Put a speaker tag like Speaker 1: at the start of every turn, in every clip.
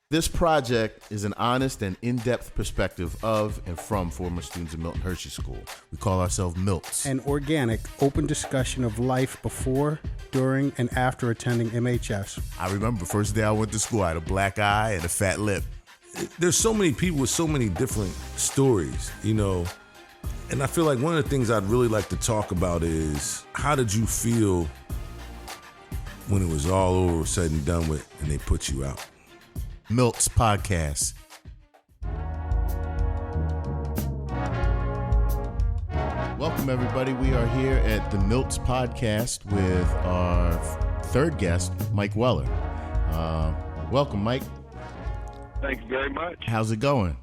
Speaker 1: This project is an honest and in-depth perspective of and from former students of Milton Hershey School. We call ourselves Milts.
Speaker 2: An organic, open discussion of life before, during, and after attending MHS.
Speaker 1: I remember the first day I went to school, I had a black eye and a fat lip.
Speaker 3: There's so many people with so many different stories, and I feel like one of the things I'd really like to talk about is how did you feel when it was all over, said and done with, and they put you out?
Speaker 1: Milt's podcast. Welcome, everybody. We are here at the Milt's podcast with our third guest, Mike Weller. Welcome, Mike.
Speaker 4: Thank you very much.
Speaker 1: How's it going?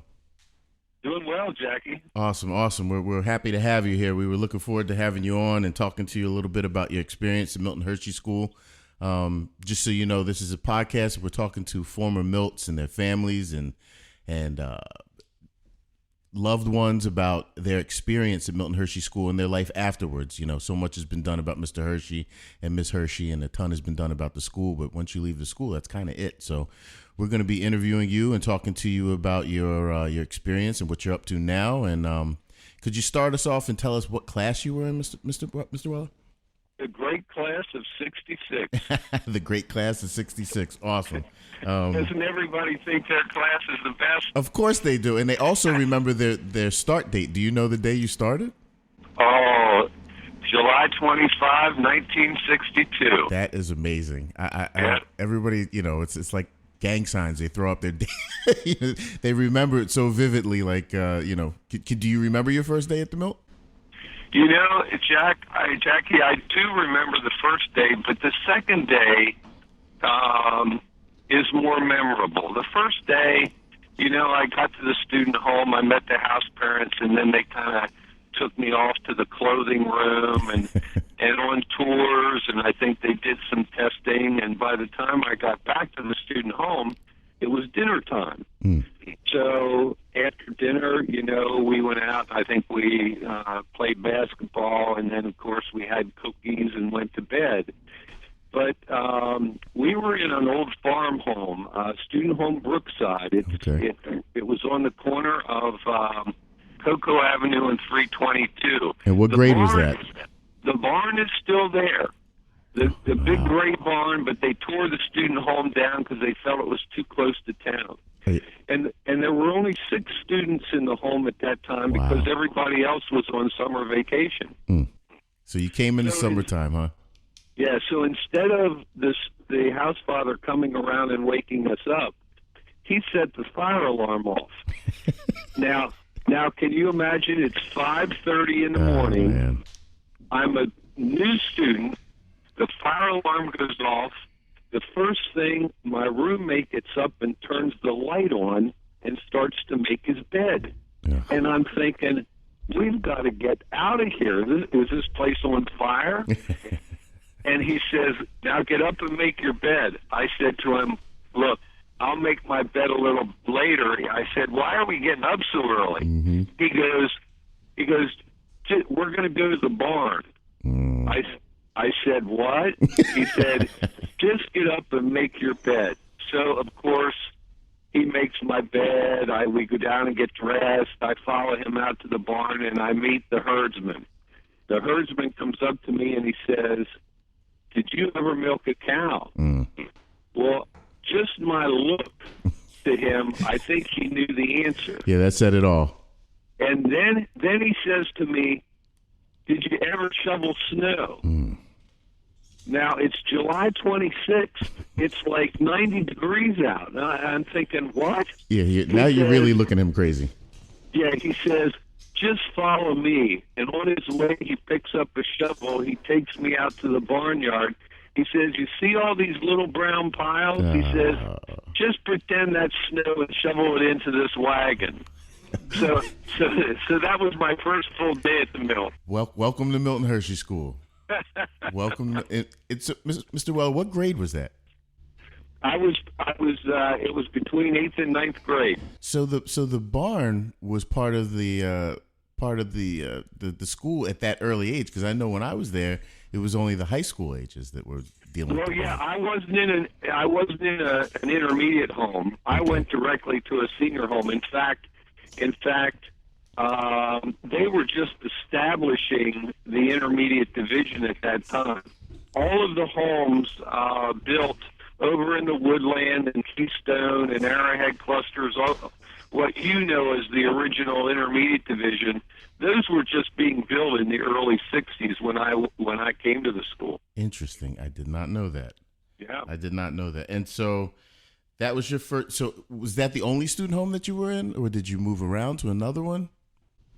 Speaker 4: Doing well, Jackie.
Speaker 1: Awesome. We're happy to have you here. We were looking forward to having you on and talking to you a little bit about your experience at Milton Hershey School. Just so you know, this is a podcast. We're talking to former Milts and their families and loved ones about their experience at Milton Hershey School and their life afterwards. So much has been done about Mr. Hershey and Miss Hershey, and a ton has been done about the school. But once you leave the school, that's kind of it. So we're going to be interviewing you and talking to you about your experience and what you're up to now. And could you start us off and tell us what class you were in, Mr. Weller?
Speaker 4: The great class of 66.
Speaker 1: The great class of 66. Awesome.
Speaker 4: Doesn't everybody think their class is the best?
Speaker 1: Of course they do. And they also remember their start date. Do you know the day you started?
Speaker 4: Oh, July 25, 1962.
Speaker 1: That is amazing.
Speaker 4: Yeah.
Speaker 1: Everybody, it's like gang signs. They throw up their day. They remember it so vividly. Like, do you remember your first day at the Milt?
Speaker 4: Jackie, I do remember the first day, but the second day is more memorable. The first day, I got to the student home, I met the house parents, and then they kind of took me off to the clothing room and on tours, and I think they did some testing, and by the time I got back to the student home, it was dinner time. So after dinner, we went out. I think we played basketball, and then, of course, we had cookies and went to bed. But we were in an old farm home, student home Brookside. It was on the corner of Cocoa Avenue and 322.
Speaker 1: And what grade was that?
Speaker 4: The barn is still there. The big gray barn, but they tore the student home down because they felt it was too close to town.
Speaker 1: Hey.
Speaker 4: And there were only 6 students in the home at that time because everybody else was on summer vacation.
Speaker 1: So you came in the summertime, huh?
Speaker 4: Yeah, so instead of the house father coming around and waking us up, he set the fire alarm off. Now, can you imagine? It's 5:30 in the morning.
Speaker 1: Man.
Speaker 4: I'm a new student. The fire alarm goes off. The first thing, my roommate gets up and turns the light on and starts to make his bed.
Speaker 1: Yeah.
Speaker 4: And I'm thinking, we've got to get out of here. Is this place on fire? And he says, now get up and make your bed. I said to him, look, I'll make my bed a little later. I said, why are we getting up so early?
Speaker 1: Mm-hmm.
Speaker 4: He goes, we're going to go to the barn. I said, what? He said, just get up and make your bed. So, of course, he makes my bed. We go down and get dressed. I follow him out to the barn, and I meet the herdsman. The herdsman comes up to me, and he says, did you ever milk a cow? Well, just my look to him, I think he knew the answer.
Speaker 1: Yeah, that said it all.
Speaker 4: And then he says to me, did you ever shovel snow? Now, it's July 26th. It's like 90 degrees out. I'm thinking, what?
Speaker 1: Yeah, now you're really looking at him crazy.
Speaker 4: Yeah, he says, just follow me. And on his way, he picks up a shovel. He takes me out to the barnyard. He says, you see all these little brown piles? He says, just pretend that's snow and shovel it into this wagon. So that was my first full day at the mill.
Speaker 1: Welcome to Milton Hershey School. Welcome. It's Mr. Well. What grade was that?
Speaker 4: I was. It was between 8th and 9th grade.
Speaker 1: So the barn was part of the part of the school at that early age? Because I know when I was there, it was only the high school ages that were dealing with
Speaker 4: Well,
Speaker 1: the
Speaker 4: yeah,
Speaker 1: bug.
Speaker 4: I wasn't in an intermediate home. I went directly to a senior home. In fact, they were just establishing the intermediate division at that time. All of the homes built over in the Woodland and Keystone and Arrowhead clusters, what you know as the original intermediate division, those were just being built in the early 60s when I came to the school.
Speaker 1: Interesting. I did not know that.
Speaker 4: Yeah.
Speaker 1: I did not know that. And so that was your first. So was that the only student home that you were in, or did you move around to another one?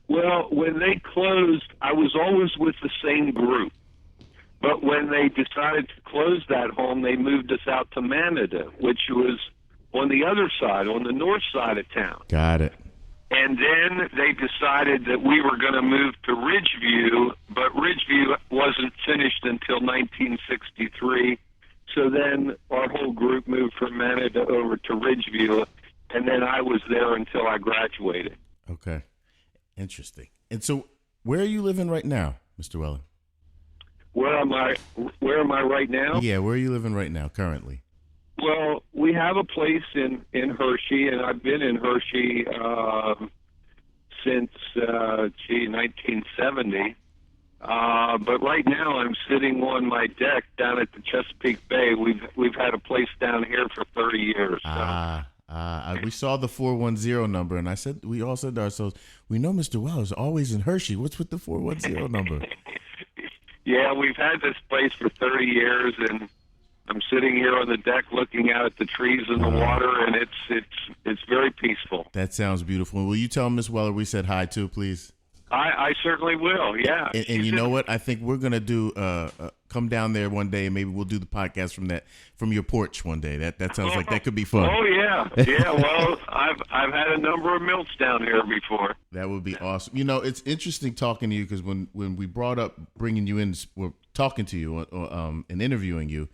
Speaker 4: Well, when they closed, I was always with the same group. But when they decided to close that home, they moved us out to Manada, which was on the other side, on the north side of town.
Speaker 1: Got it.
Speaker 4: And then they decided that we were going to move to Ridgeview, but Ridgeview wasn't finished until 1963. So then our whole group moved from Manada over to Ridgeview, and then I was there until I graduated.
Speaker 1: Okay. Interesting. And so where are you living right now, Mr. Weller?
Speaker 4: Where am I right now?
Speaker 1: Yeah, where are you living right now currently?
Speaker 4: Well, we have a place in Hershey, and I've been in Hershey since 1970. But right now, I'm sitting on my deck down at the Chesapeake Bay. We've had a place down here for 30 years. So.
Speaker 1: We saw the 410 number, and we all said to ourselves, we know Mr. Weller's always in Hershey. What's with the 410 number?
Speaker 4: Yeah, we've had this place for 30 years, and I'm sitting here on the deck looking out at the trees and the water, and it's very peaceful.
Speaker 1: That sounds beautiful. Will you tell Miss Weller we said hi too, please?
Speaker 4: I certainly will, yeah.
Speaker 1: And you know what? I think we're going to do come down there one day, and maybe we'll do the podcast from your porch one day. That sounds like that could be fun.
Speaker 4: Oh, yeah. Yeah, well, I've had a number of Milts down here before.
Speaker 1: That would be awesome. You know, it's interesting talking to you because when we brought up bringing you in, we're talking to you and interviewing you,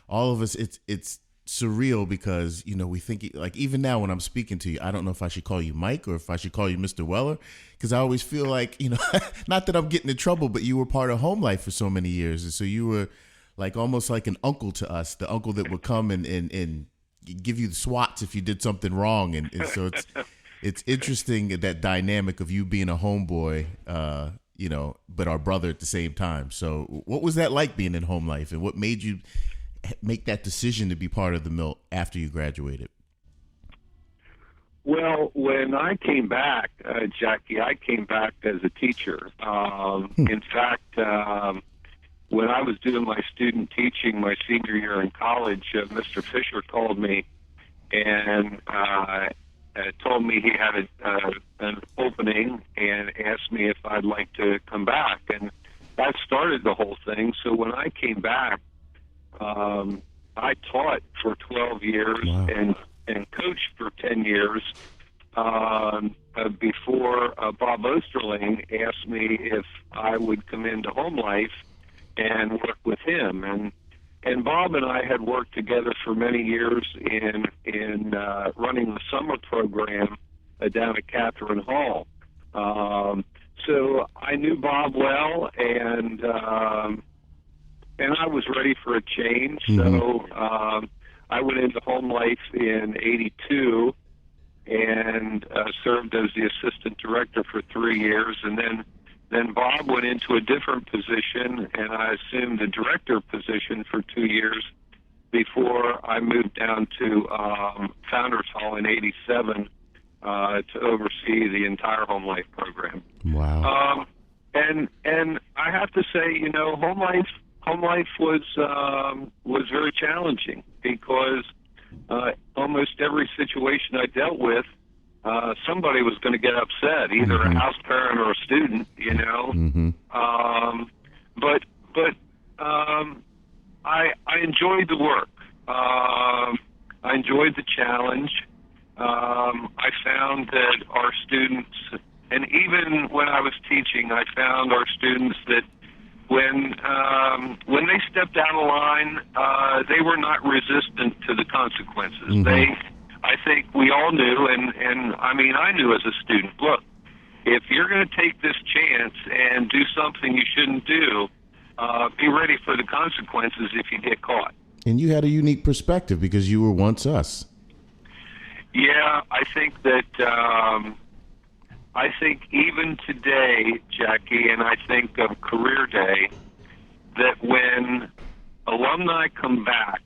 Speaker 1: all of us, it's surreal because, you know, we think, like, even now when I'm speaking to you, I don't know if I should call you Mike or if I should call you Mr. Weller, because I always feel like, you know, not that I'm getting in trouble, but you were part of home life for so many years. And so you were like almost like an uncle to us, the uncle that would come and give you the swats if you did something wrong. And so it's interesting, that dynamic of you being a homeboy, you know, but our brother at the same time. So what was that like being in home life, and what made you make that decision to be part of the Milt after you graduated?
Speaker 4: Well, when I came back, Jackie, I came back as a teacher. In fact, when I was doing my student teaching my senior year in college, Mr. Fisher called me and told me he had an opening and asked me if I'd like to come back. And that started the whole thing. So when I came back, I taught for 12 years.
Speaker 1: Wow.
Speaker 4: and coached for 10 years before Bob Osterling asked me if I would come into Home Life and work with him. And Bob and I had worked together for many years in running the summer program down at Catherine Hall. So I knew Bob well, and I was ready for a change. So I went into Home Life in '82 and served as the assistant director for 3 years, and then Bob went into a different position, and I assumed the director position for 2 years before I moved down to Founders Hall in '87 to oversee the entire Home Life program.
Speaker 1: Wow.
Speaker 4: And I have to say, you know, Home Life was very challenging because almost every situation I dealt with, somebody was going to get upset, either a house parent or a student, you know. But I enjoyed the work. I enjoyed the challenge. I found that our students, and even when I was teaching, I found our students that when they stepped out of line, they were not resistant to the consequences. I think we all knew, and I mean, I knew as a student, look, if you're going to take this chance and do something you shouldn't do, be ready for the consequences if you get caught.
Speaker 1: And you had a unique perspective because you were once us.
Speaker 4: Yeah, I think that I think even today, Jackie, and I think of Career Day, that when alumni come back,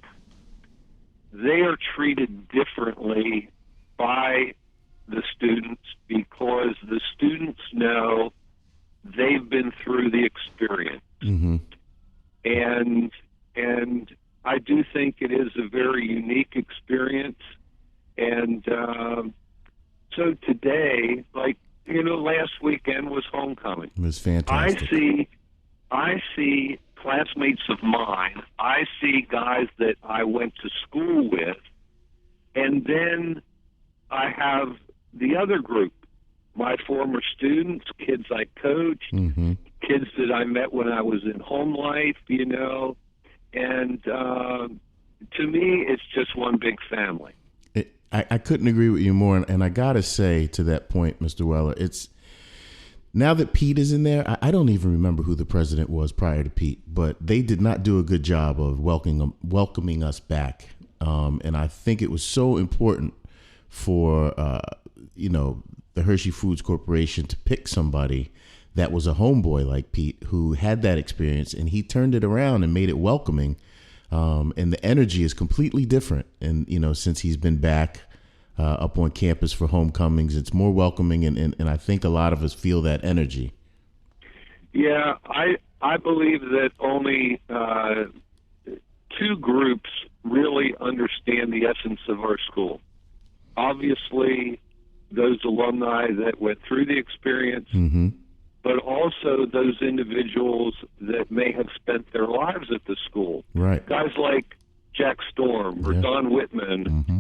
Speaker 4: they are treated differently by the students because the students know they've been through the experience.
Speaker 1: Mm-hmm.
Speaker 4: And I do think it is a very unique experience. And so today, like, last weekend was homecoming.
Speaker 1: It was fantastic.
Speaker 4: I see classmates of mine. I see guys that I went to school with. And then I have the other group, my former students, kids I coached,
Speaker 1: Mm-hmm.
Speaker 4: kids that I met when I was in home life, and to me, it's just one big family.
Speaker 1: I couldn't agree with you more, and I gotta say to that point, Mr. Weller, it's now that Pete is in there. I don't even remember who the president was prior to Pete, but they did not do a good job of welcoming us back, and I think it was so important for the Hershey Foods Corporation to pick somebody that was a homeboy like Pete who had that experience, and he turned it around and made it welcoming. And the energy is completely different. And, since he's been back up on campus for homecomings, it's more welcoming. And I think a lot of us feel that energy.
Speaker 4: Yeah, I believe that only two groups really understand the essence of our school. Obviously, those alumni that went through the experience,
Speaker 1: Mm-hmm.
Speaker 4: but also those individuals that may have spent their lives at the school.
Speaker 1: Right.
Speaker 4: Guys like Jack Storm or
Speaker 1: Yeah.
Speaker 4: Don Whitman,
Speaker 1: Mm-hmm.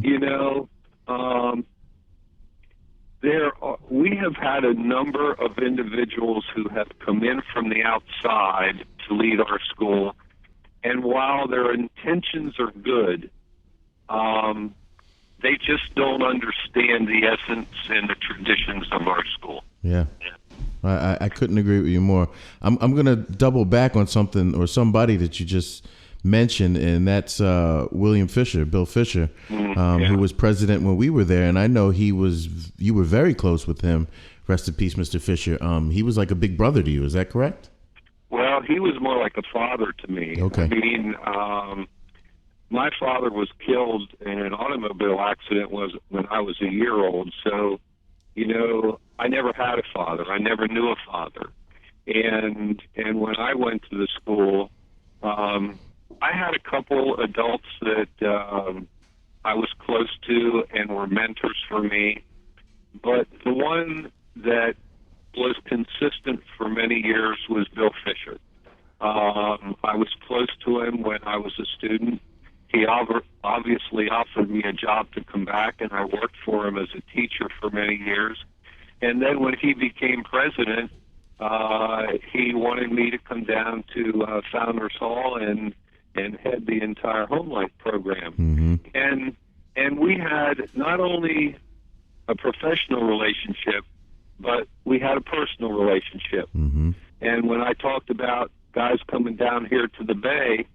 Speaker 4: We have had a number of individuals who have come in from the outside to lead our school, and while their intentions are good, they just don't understand the essence and the traditions of our school.
Speaker 1: Yeah. I couldn't agree with you more. I'm going to double back on something or somebody that you just mentioned, and that's Bill Fisher, who was president when we were there. And I know you were very close with him. Rest in peace, Mr. Fisher. He was like a big brother to you. Is that correct?
Speaker 4: Well, he was more like a father to me.
Speaker 1: Okay.
Speaker 4: I mean, my father was killed in an automobile accident when I was a year old. So, I never had a father. I never knew a father. And when I went to the school, I had a couple adults that I was close to and were mentors for me. But the one that was consistent for many years was Bill Fisher. I was close to him when I was a student. He obviously offered me a job to come back, and I worked for him as a teacher for many years. And then when he became president, he wanted me to come down to Founders Hall and head the entire Home Life program.
Speaker 1: Mm-hmm.
Speaker 4: And we had not only a professional relationship, but we had a personal relationship.
Speaker 1: Mm-hmm.
Speaker 4: And when I talked about guys coming down here to the Bay,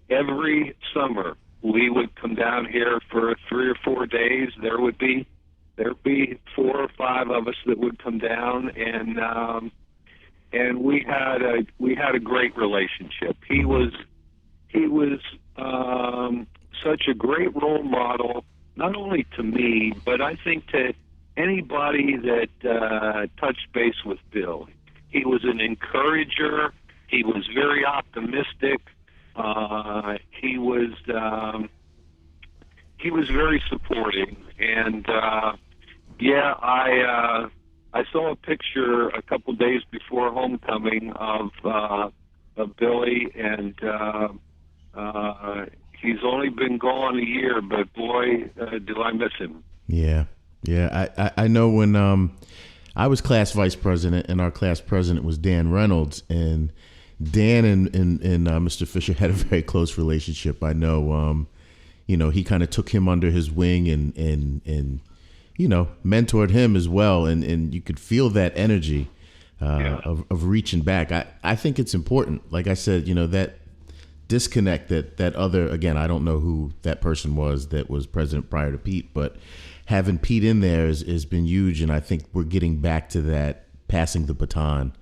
Speaker 4: every summer we would come down here for 3 or 4 days. There'd be 4 or 5 of us that would come down, and we had a great relationship. He was such a great role model, not only to me, but I think to anybody that touched base with Bill. He was an encourager. He was very optimistic. He was very supporting, and I saw a picture a couple days before homecoming of Billy, and he's only been gone a year, but boy, do I miss him.
Speaker 1: Yeah. I know when I was class vice president, and our class president was Dan Reynolds, and Dan and Mr. Fisher had a very close relationship. I know, he kind of took him under his wing and mentored him as well, and you could feel that energy of reaching back. I think it's important. Like I said, that disconnect that other, again, I don't know who that person was that was president prior to Pete, but having Pete in there has been huge, and I think we're getting back to that, passing the baton,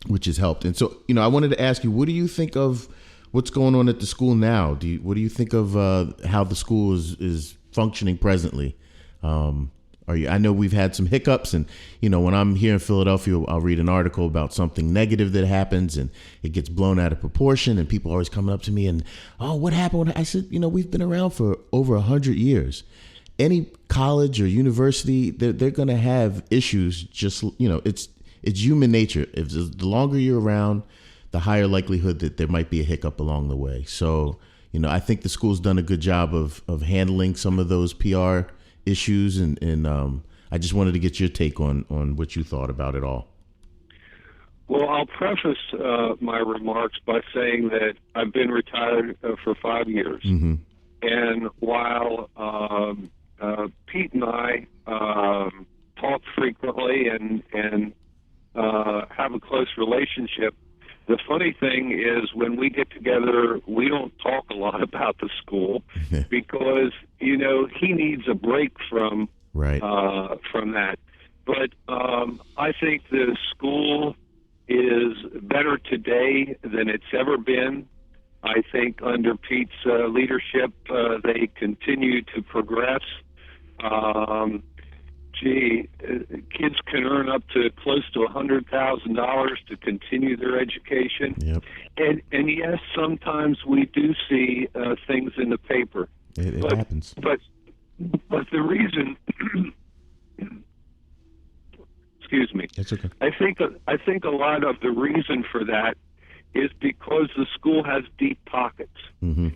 Speaker 1: which has helped. And so, I wanted to ask you, what do you think of what's going on at the school now? What do you think of how the school is functioning presently? I know we've had some hiccups, and when I'm here in Philadelphia, I'll read an article about something negative that happens, and it gets blown out of proportion, and people are always coming up to me and, oh, what happened? I said, we've been around for over 100 years. Any college or university, they're going to have issues. Just it's human nature. If the longer you're around, the higher likelihood that there might be a hiccup along the way. So I think the school's done a good job of handling some of those PR issues, and I just wanted to get your take on what you thought about it all.
Speaker 4: Well, I'll preface my remarks by saying that I've been retired for 5 years.
Speaker 1: Mm-hmm.
Speaker 4: And while Pete and I talk frequently and have a close relationship, the funny thing is when we get together, we don't talk a lot about the school because, he needs a break from that. But I think the school is better today than it's ever been. I think under Pete's leadership, they continue to progress. Kids can earn up to close to $100,000 to continue their education.
Speaker 1: Yep.
Speaker 4: And yes, sometimes we do see things in the paper.
Speaker 1: It happens.
Speaker 4: But the reason, excuse me.
Speaker 1: It's okay.
Speaker 4: I think a lot of the reason for that is because the school has deep pockets.
Speaker 1: Mm-hmm.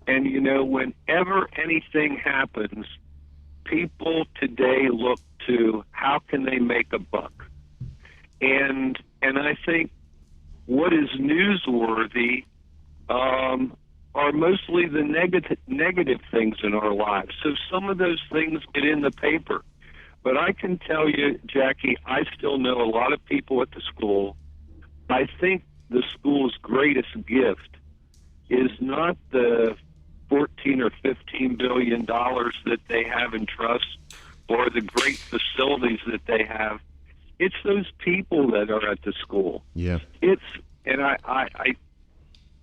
Speaker 4: And whenever anything happens, people today look to how can they make a buck. And I think what is newsworthy are mostly the negative things in our lives. So some of those things get in the paper. But I can tell you, Jackie, I still know a lot of people at the school. I think the school's greatest gift is not the $14 or $15 billion that they have in trust or the great facilities that they have. It's those people that are at the school.
Speaker 1: Yeah.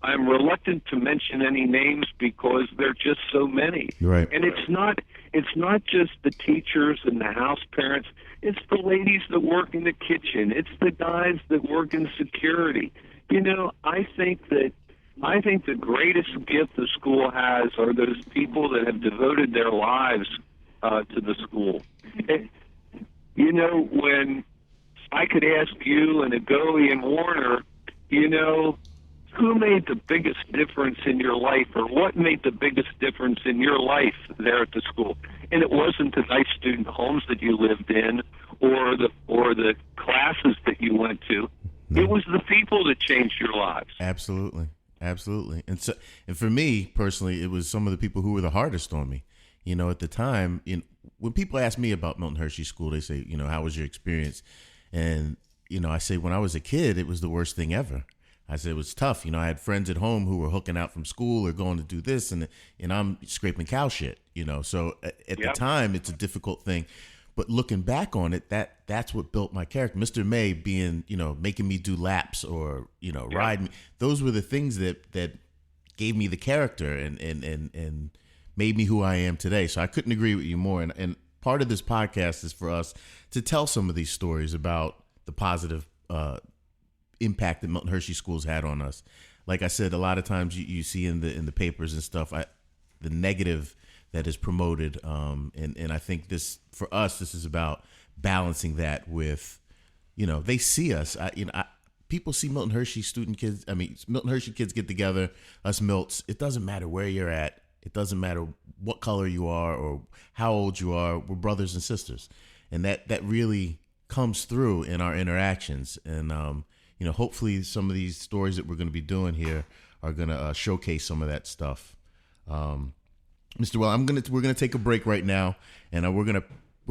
Speaker 4: I'm reluctant to mention any names because there are just so many.
Speaker 1: Right.
Speaker 4: And it's not just the teachers and the house parents. It's the ladies that work in the kitchen. It's the guys that work in security. I think the greatest gift the school has are those people that have devoted their lives to the school. And, when I could ask you and Agoe and Warner, who made the biggest difference in your life, or what made the biggest difference in your life there at the school? And it wasn't the nice student homes that you lived in or the classes that you went to. No. It was the people that changed your lives.
Speaker 1: Absolutely. And for me personally, it was some of the people who were the hardest on me. At the time, when people ask me about Milton Hershey School, they say, how was your experience? And, I say when I was a kid, it was the worst thing ever. I said it was tough. I had friends at home who were hooking out from school or going to do this, and I'm scraping cow shit, So at the time, it's a difficult thing. But looking back on it, that's what built my character. Mr. May being, making me do laps or, ride me. Those were the things that gave me the character and made me who I am today. So I couldn't agree with you more. And part of this podcast is for us to tell some of these stories about the positive impact that Milton Hershey Schools had on us. Like I said, a lot of times you see in the papers and stuff, the negative that is promoted. And I think for us, this is about balancing that with, they see us. People see Milton Hershey Milton Hershey kids get together, us Milts. It doesn't matter where you're at. It doesn't matter what color you are or how old you are. We're brothers and sisters. And that really comes through in our interactions. And, hopefully some of these stories that we're going to be doing here are going to showcase some of that stuff. Mr. Well, we're gonna take a break right now, and we're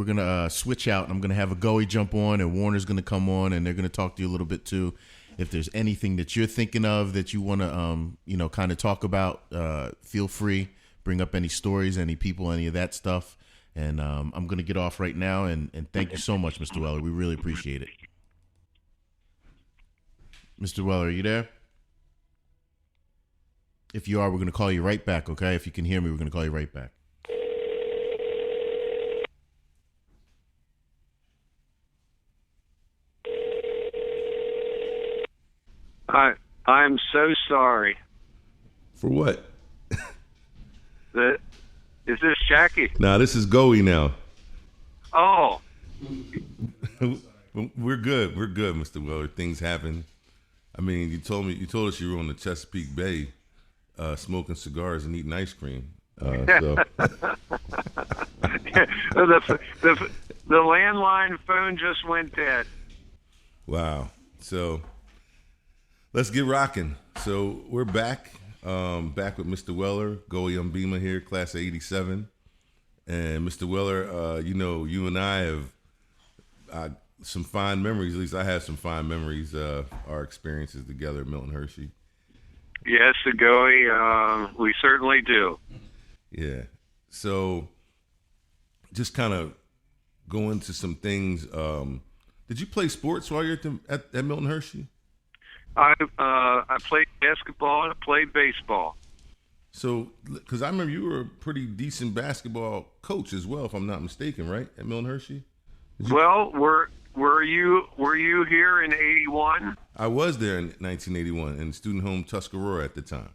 Speaker 1: gonna switch out. I'm gonna have a Goey jump on, and Warner's gonna come on, and they're gonna talk to you a little bit too. If there's anything that you're thinking of that you want to kind of talk about, feel free. Bring up any stories, any people, any of that stuff. And I'm gonna get off right now. And thank you so much, Mr. Weller. We really appreciate it. Mr. Weller, are you there? If you are, we're going to call you right back, okay? If you can hear me, we're going to call you right back.
Speaker 4: I'm so sorry.
Speaker 3: For what?
Speaker 4: Is this Jackie?
Speaker 3: Nah, this is Goey now.
Speaker 4: Oh.
Speaker 3: We're good, Mr. Weller. Things happen. I mean, you told us you were on the Chesapeake Bay, smoking cigars and eating ice cream. So.
Speaker 4: the landline phone just went dead.
Speaker 3: Wow. So let's get rocking. So we're back with Mr. Weller, Goey Umbima here, class of '87, and Mr. Weller, you and I have some fond memories. At least I have some fond memories. Our experiences together at Milton Hershey.
Speaker 4: Yes, Goey, we certainly do.
Speaker 3: Yeah. So just kind of go into some things. Did you play sports while you're at Milton Hershey?
Speaker 4: I played basketball and I played baseball.
Speaker 3: So, because I remember you were a pretty decent basketball coach as well, if I'm not mistaken, right, at Milton Hershey?
Speaker 4: Well, were you here in '81?
Speaker 3: I was there in 1981 in student home Tuscarora at the time.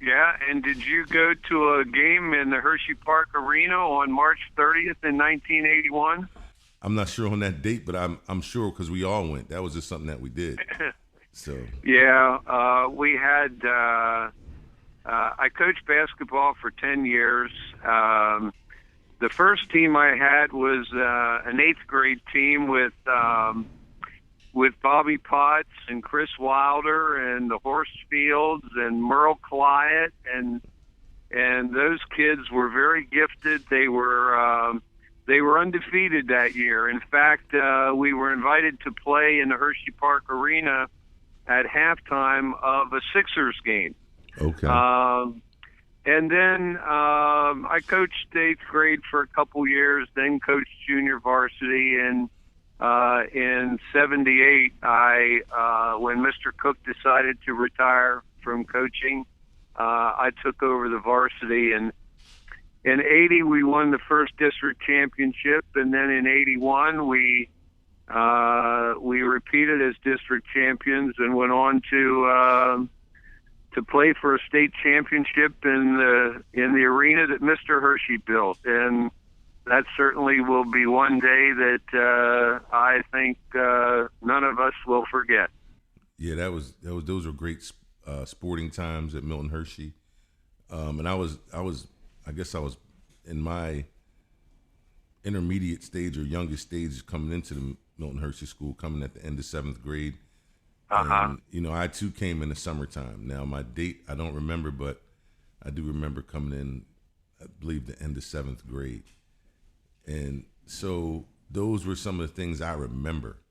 Speaker 4: Yeah, and did you go to a game in the Hershey Park Arena on March 30th in 1981?
Speaker 3: I'm not sure on that date, but I'm sure because we all went. That was just something that we did. So
Speaker 4: yeah, we had. I coached basketball for 10 years. The first team I had was an 8th grade team with Bobby Potts and Chris Wilder and the Horsfields and Merle Clyett, and those kids were very gifted. They were undefeated that year. In fact, we were invited to play in the Hershey Park Arena at halftime of a Sixers game.
Speaker 3: Okay.
Speaker 4: And then I coached 8th grade for a couple years, then coached junior varsity. And in '78, when Mr. Cook decided to retire from coaching, I took over the varsity. And in '80, we won the first district championship. And then in '81, we repeated as district champions and went on to play for a state championship in the arena that Mr. Hershey built, and that certainly will be one day that I think none of us will forget.
Speaker 3: Yeah, those were great sporting times at Milton Hershey, and I guess I was in my intermediate stage or youngest stage coming into the Milton Hershey School, coming at the end of 7th grade. And, I too came in the summertime. Now my date, I don't remember, but I do remember coming in, I believe the end of 7th grade. And so those were some of the things I remember.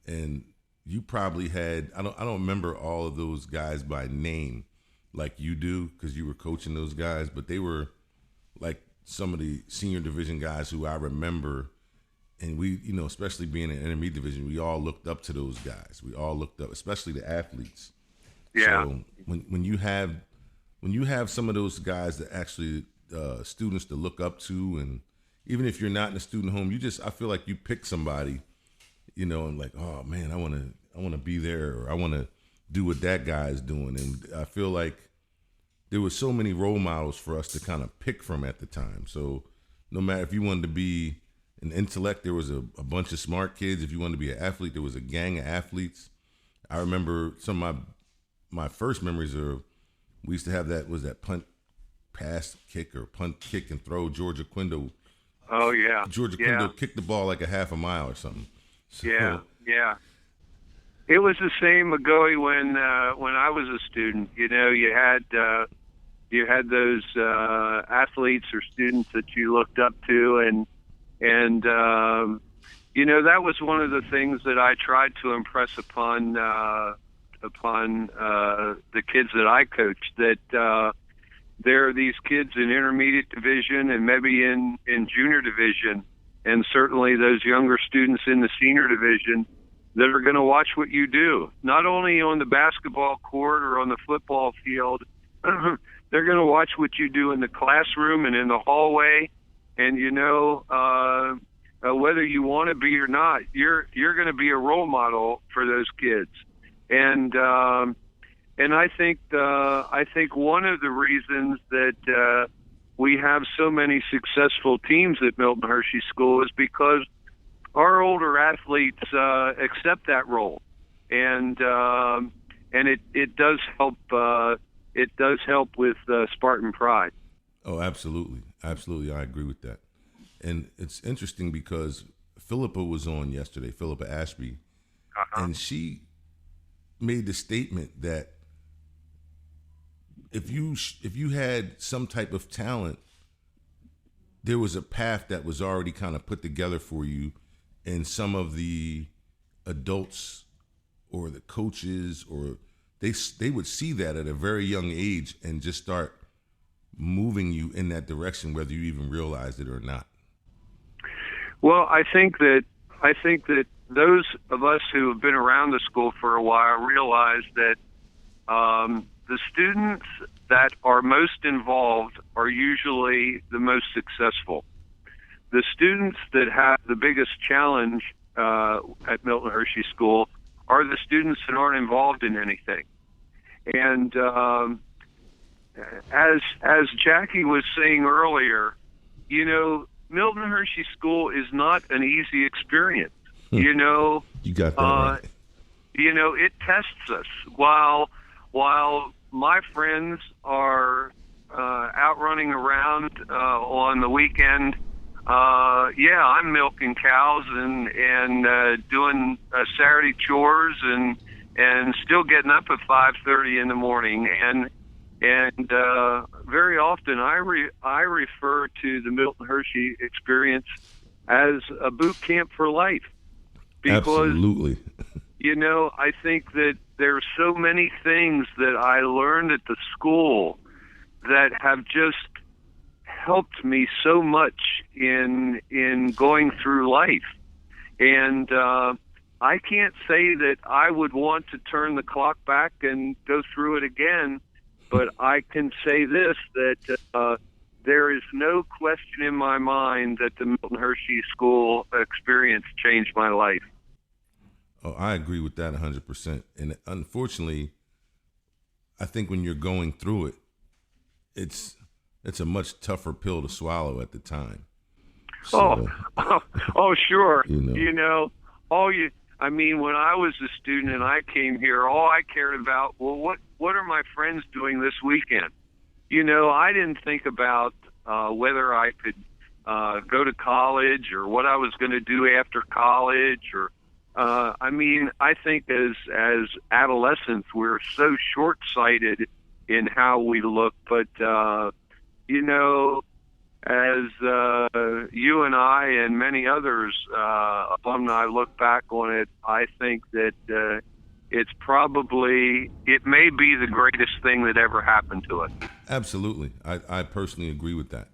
Speaker 3: And you probably had, I don't remember all of those guys by name like you do, because you were coaching those guys, but they were like some of the senior division guys who I remember. And we, especially being in intermediate division, we all looked up to those guys. We all looked up, especially the athletes.
Speaker 4: Yeah.
Speaker 3: So when you have some of those guys that actually students to look up to, and even if you're not in a student home, I feel like you pick somebody, and like, oh man, I want to be there, or I want to do what that guy is doing. And I feel like there were so many role models for us to kind of pick from at the time. So no matter if you wanted to be an intellect, there was a bunch of smart kids. If you wanted to be an athlete, there was a gang of athletes. I remember some of my first memories are, we used to have that punt, pass, kick, or punt, kick, and throw. Georgia Quindo.
Speaker 4: Oh yeah.
Speaker 3: Quindo kicked the ball like a half a mile or something. So,
Speaker 4: yeah. It was the same, Goey, when I was a student. You had you had those athletes or students that you looked up to, and that was one of the things that I tried to impress upon the kids that I coached, that there are these kids in intermediate division and maybe in junior division, and certainly those younger students in the senior division that are going to watch what you do, not only on the basketball court or on the football field. They're going to watch what you do in the classroom and in the hallway, and whether you want to be or not, you're going to be a role model for those kids. And I think one of the reasons that we have so many successful teams at Milton Hershey School is because our older athletes accept that role, and it does help. It does help with Spartan pride.
Speaker 3: Oh, absolutely, absolutely, I agree with that. And it's interesting because Philippa was on yesterday, Philippa Ashby, and she made the statement that if you had some type of talent, there was a path that was already kind of put together for you, and some of the adults or the coaches or they would see that at a very young age and just start moving you in that direction, whether you even realized it or not.
Speaker 4: Well, I think that those of us who have been around the school for a while realize that the students that are most involved are usually the most successful. The students that have the biggest challenge at Milton Hershey School are the students that aren't involved in anything. And as Jackie was saying earlier, Milton Hershey School is not an easy experience.
Speaker 3: You got that right.
Speaker 4: It tests us. While my friends are out running around on the weekend, I'm milking cows and doing Saturday chores and still getting up at 5:30 in the morning, and very often I refer to the Milton Hershey experience as a boot camp for life, because
Speaker 3: absolutely.
Speaker 4: I think that there's so many things that I learned at the school that have just helped me so much in going through life, and I can't say that I would want to turn the clock back and go through it again, but I can say this, that there is no question in my mind that the Milton Hershey School experience changed my life.
Speaker 3: Oh, I agree with that 100%. And unfortunately, I think when you're going through it, it's a much tougher pill to swallow at the time. So,
Speaker 4: sure. When I was a student and I came here, all I cared about, what are my friends doing this weekend? I didn't think about whether I could go to college or what I was going to do after college. Or I think as adolescents, we're so short-sighted in how we look. But, as you and I and many others alumni look back on it, I think that it may be the greatest thing that ever happened to us.
Speaker 3: Absolutely. I personally agree with that.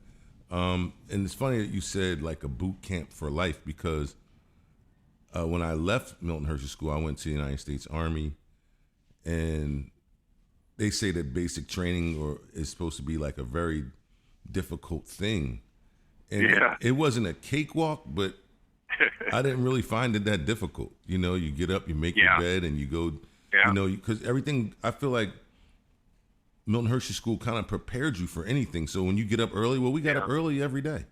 Speaker 3: And it's funny that you said like a boot camp for life, because when I left Milton Hershey School, I went to the United States Army, and they say that basic training is supposed to be like a very difficult thing. And it wasn't a cakewalk, but I didn't really find it that difficult. You get up, you make your bed, and you go, because everything, I feel like Milton Hershey School kind of prepared you for anything. So when you get up early, we got up early every day.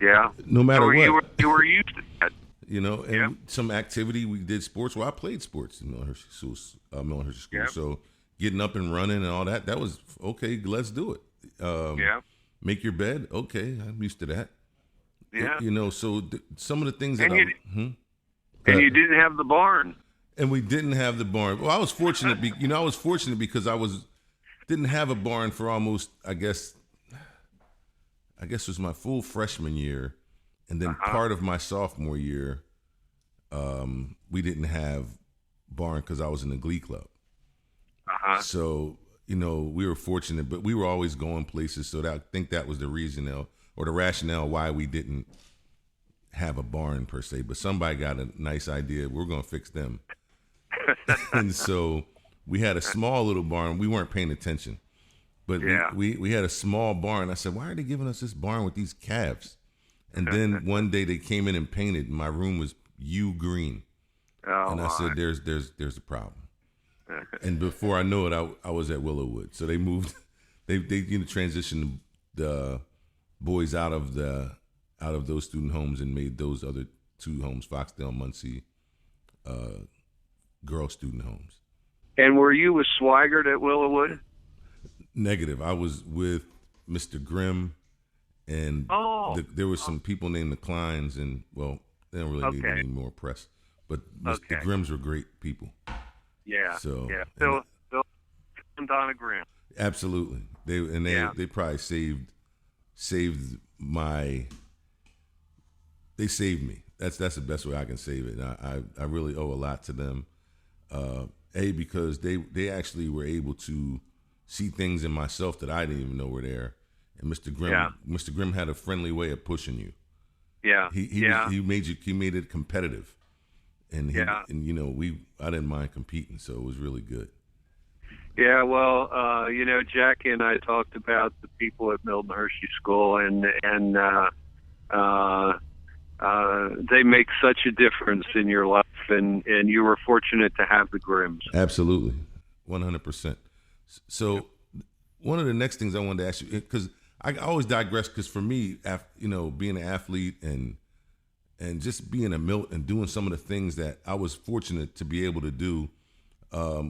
Speaker 3: Yeah. No matter what.
Speaker 4: You were used to that.
Speaker 3: And some activity, we did sports. Well, I played sports in Milton Hershey School. So getting up and running and all that was, okay, let's do it. Make your bed. Okay, I'm used to that. Yeah. So some of the things that
Speaker 4: and you didn't have the barn.
Speaker 3: And we didn't have the barn. Well, I was fortunate. I was fortunate because I was didn't have a barn for almost, I guess it was my full freshman year, and then part of my sophomore year, we didn't have barn because I was in the Glee Club. So, we were fortunate, but we were always going places. So I think that was the reason, or the rationale why we didn't have a barn per se. But somebody got a nice idea. We're going to fix them. And so we had a small little barn. We weren't paying attention. But we had a small barn. I said, why are they giving us this barn with these calves? And then one day they came in and painted. And my room was green. And I said, there's a problem. And before I know it, I was at Willowwood. So they moved. They transitioned the boys out of those student homes and made those other two homes, Foxdale, Muncie, girl student homes.
Speaker 4: And were you with Swigert at Willowwood?
Speaker 3: Negative. I was with Mr. Grimm, and there were some people named the Kleins, and they don't really need any more press. But the Grimms were great people. Yeah. So
Speaker 4: Phil and Donna Grimm.
Speaker 3: Absolutely. They probably saved me. That's the best way I can save it. I really owe a lot to them. Because they actually were able to see things in myself that I didn't even know were there. And Mr. Grimm had a friendly way of pushing you. Yeah. He made it competitive. And I didn't mind competing, so it was really good.
Speaker 4: Yeah, well, Jackie and I talked about the people at Milt and Hershey School, and they make such a difference in your life, and you were fortunate to have the Grimms.
Speaker 3: Absolutely, 100%. So one of the next things I wanted to ask you, because I always digress, because for me, being an athlete and just being a Milt and doing some of the things that I was fortunate to be able to do,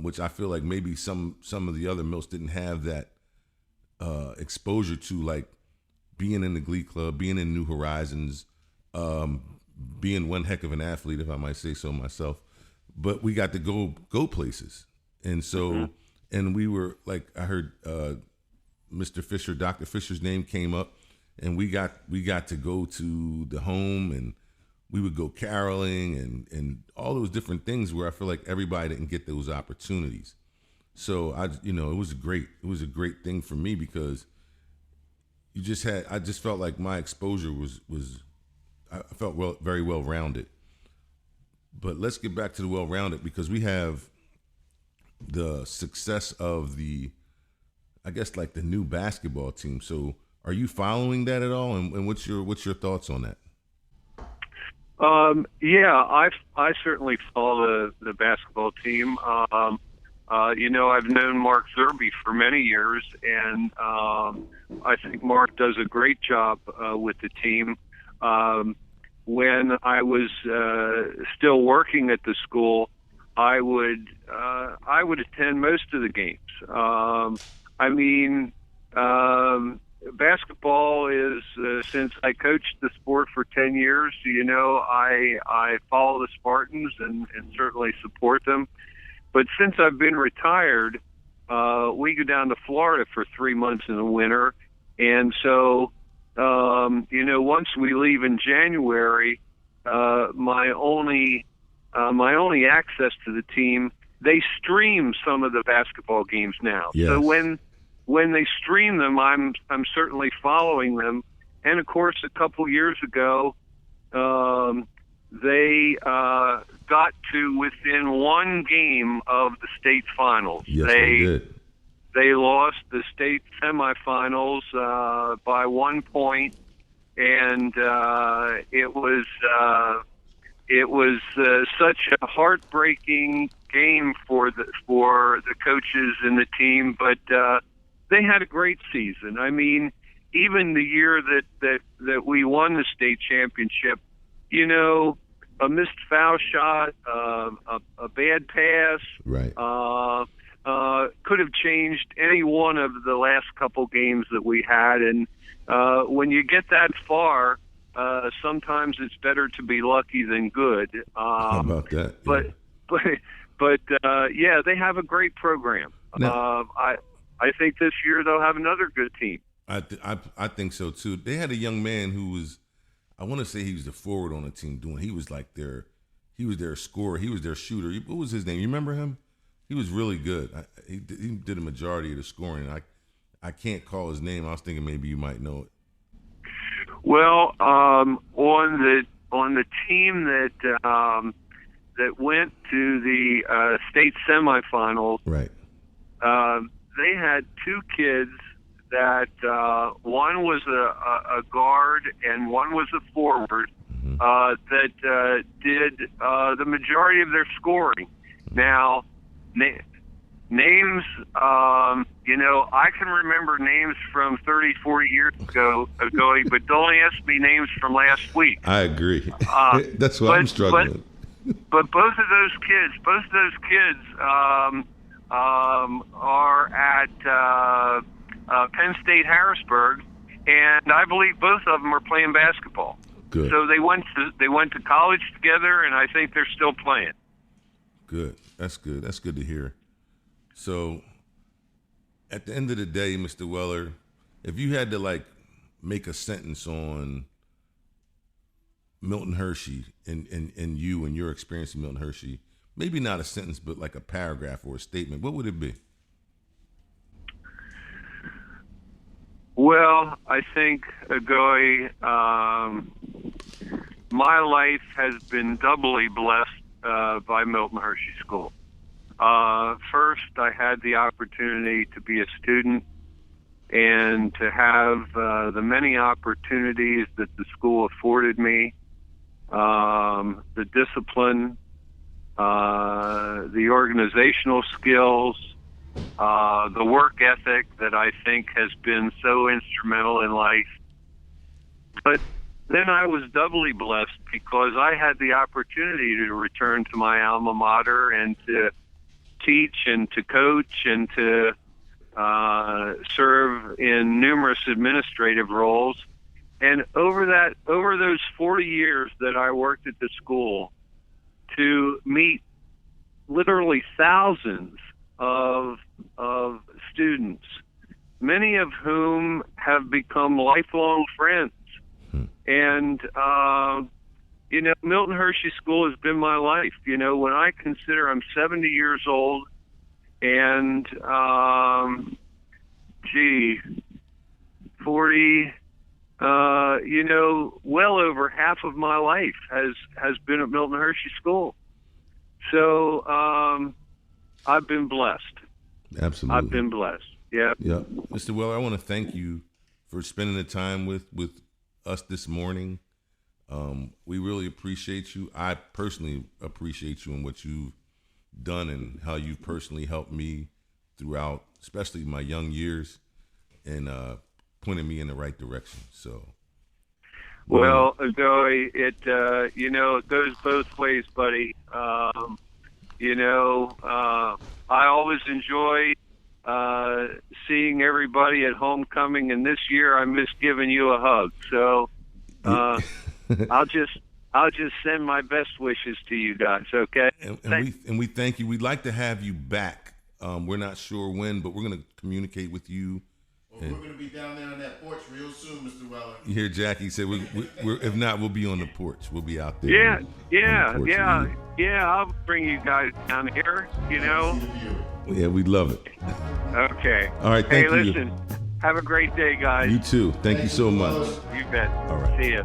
Speaker 3: which I feel like maybe some of the other Milts didn't have that exposure to, like being in the Glee Club, being in New Horizons, being one heck of an athlete, if I might say so myself. But we got to go places. And so, and we were like, I heard Mr. Fisher, Dr. Fisher's name came up, and we got to go to the home, and we would go caroling and all those different things where I feel like everybody didn't get those opportunities. So it was a great thing for me, because I just felt like my exposure was I felt very well rounded. But let's get back to the well rounded, because we have the success of the new basketball team. So are you following that at all? And what's your thoughts on that?
Speaker 4: I certainly follow the basketball team. I've known Mark Zerbe for many years, and I think Mark does a great job with the team. When I was still working at the school, I would attend most of the games. Basketball is, since I coached the sport for 10 years, I follow the Spartans and certainly support them. But since I've been retired, we go down to Florida for 3 months in the winter. And so, once we leave in January, my only access to the team, they stream some of the basketball games now. Yes. So when they stream them, I'm certainly following them. And of course, a couple years ago, they got to within one game of the state finals.
Speaker 3: Yes, they did.
Speaker 4: They lost the state semifinals by 1 point, and it was such a heartbreaking game for the coaches and the team, but they had a great season. I mean, even the year that we won the state championship, a missed foul shot, a bad pass,
Speaker 3: right,
Speaker 4: could have changed any one of the last couple games that we had. And when you get that far, sometimes it's better to be lucky than good.
Speaker 3: How about that? Yeah.
Speaker 4: But they have a great program.
Speaker 3: Now,
Speaker 4: I think this year they'll have another good team.
Speaker 3: I think so too. They had a young man who was, I want to say he was the forward on the team he was like he was their scorer. He was their shooter. What was his name? You remember him? He was really good. He did a majority of the scoring. I can't call his name. I was thinking maybe you might know it.
Speaker 4: Well, on the team that went to the state semifinals,
Speaker 3: right?
Speaker 4: They had two kids that one was a guard and one was a forward that did the majority of their scoring. Now, names, I can remember names from 30, 40 years ago, but don't ask me names from last week.
Speaker 3: I agree. That's what I'm struggling with.
Speaker 4: But both of those kids are at Penn State Harrisburg, and I believe both of them are playing basketball.
Speaker 3: Good.
Speaker 4: So they went to college together, and I think they're still playing.
Speaker 3: Good. That's good. That's good to hear. So, at the end of the day, Mr. Weller, if you had to make a sentence on Milton Hershey and you and your experience in Milton Hershey, maybe not a sentence, but like a paragraph or a statement, what would it be?
Speaker 4: Well, I think, Agoy, my life has been doubly blessed by Milton Hershey School. First, I had the opportunity to be a student and to have the many opportunities that the school afforded me, the discipline, the organizational skills, the work ethic that I think has been so instrumental in life. But then I was doubly blessed because I had the opportunity to return to my alma mater and to teach and to coach and to serve in numerous administrative roles. And over those 40 years that I worked at the school, to meet literally thousands of students, many of whom have become lifelong friends. And, Milton Hershey School has been my life. When I consider I'm 70 years old and, 40, well over half of my life has been at Milton Hershey School. So, I've been blessed.
Speaker 3: Absolutely.
Speaker 4: I've been blessed. Yeah.
Speaker 3: Yeah. Mr. Weller, I want to thank you for spending the time with us this morning. We really appreciate you. I personally appreciate you and what you've done and how you've personally helped me throughout, especially my young years, and pointed me in the right direction. So,
Speaker 4: well, Agoy, it goes both ways, buddy. I always enjoy seeing everybody at homecoming, and this year I miss giving you a hug. So I'll just send my best wishes to you guys. Okay.
Speaker 3: And we thank you. We'd like to have you back. We're not sure when, but we're going to communicate with you.
Speaker 1: Well, we're going to be down there on that porch real soon, Mr. Weller.
Speaker 3: You hear Jackie say, we're if not, we'll be on the porch. We'll be out there.
Speaker 4: Yeah. I'll bring you guys down here.
Speaker 3: Yeah, we'd love it.
Speaker 4: Okay.
Speaker 3: All right. Thank you.
Speaker 4: Hey, listen. Have a great day, guys.
Speaker 3: You too. Thank you so much.
Speaker 4: You bet.
Speaker 3: All right.
Speaker 4: See ya.